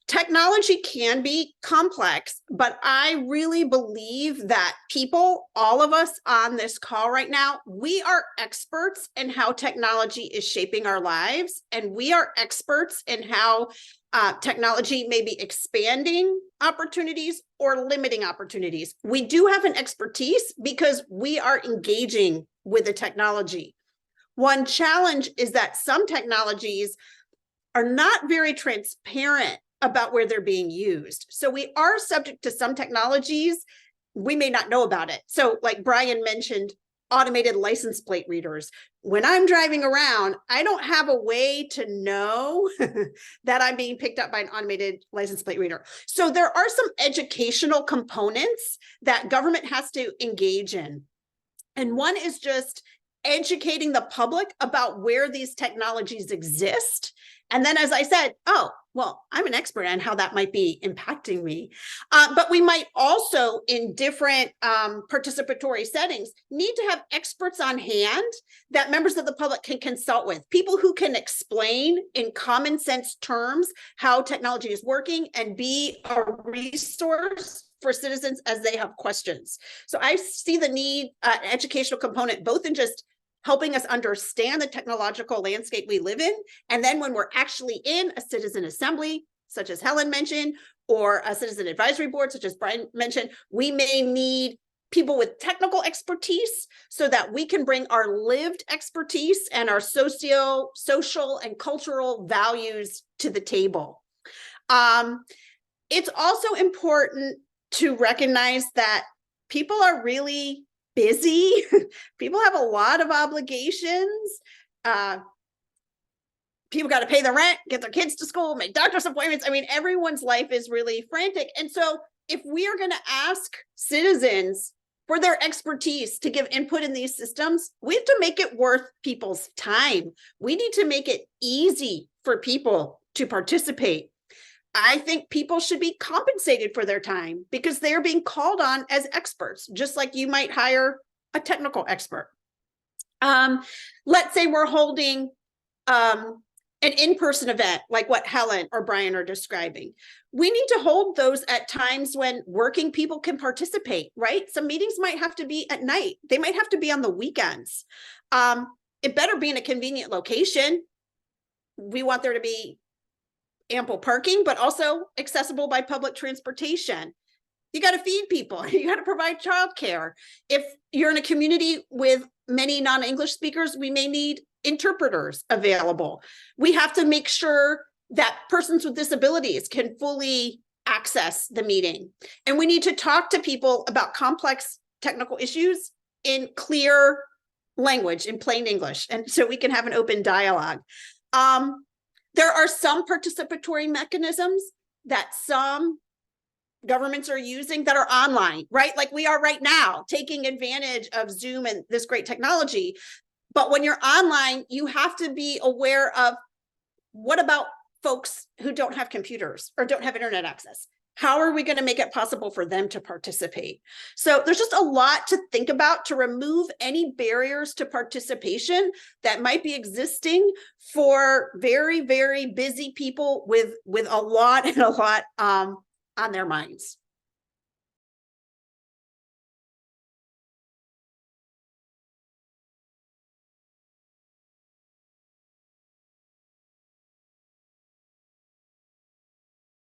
technology can be complex, but I really believe that people, all of us on this call right now, we are experts in how technology is shaping our lives, and we are experts in how technology may be expanding opportunities or limiting opportunities. We do have an expertise because we are engaging with the technology. One challenge is that some technologies are not very transparent about where they're being used. So we are subject to some technologies. We may not know about it. So like Brian mentioned, automated license plate readers. When I'm driving around, I don't have a way to know that I'm being picked up by an automated license plate reader. So there are some educational components that government has to engage in. And one is just educating the public about where these technologies exist. And then, as I said, oh, well, I'm an expert on how that might be impacting me. But we might also, in different participatory settings, need to have experts on hand that members of the public can consult with, people who can explain in common sense terms how technology is working and be a resource for citizens as they have questions. So I see the need, educational component, both in just helping us understand the technological landscape we live in. And then when we're actually in a citizen assembly, such as Helen mentioned, or a citizen advisory board, such as Brian mentioned, we may need people with technical expertise so that we can bring our lived expertise and our social and cultural values to the table. It's also important to recognize that people are really busy. People have a lot of obligations. People got to pay the rent, get their kids to school, make doctor's appointments. I mean, everyone's life is really frantic. And so if we are going to ask citizens for their expertise to give input in these systems, we have to make it worth people's time. We need to make it easy for people to participate. I think people should be compensated for their time because they're being called on as experts, just like you might hire a technical expert. Let's say we're holding an in-person event, like what Helen or Brian are describing. We need to hold those at times when working people can participate, right? Some meetings might have to be at night. They might have to be on the weekends. It better be in a convenient location. We want there to be ample parking, but also accessible by public transportation. You got to feed people. You got to provide childcare. If you're in a community with many non-English speakers, we may need interpreters available. We have to make sure that persons with disabilities can fully access the meeting. And we need to talk to people about complex technical issues in clear language, in plain English, and so we can have an open dialogue. There are some participatory mechanisms that some governments are using that are online, right? Like we are right now, taking advantage of Zoom and this great technology. But when you're online, you have to be aware of what about folks who don't have computers or don't have internet access? How are we going to make it possible for them to participate? So there's just a lot to think about to remove any barriers to participation that might be existing for very, very busy people with a lot on their minds.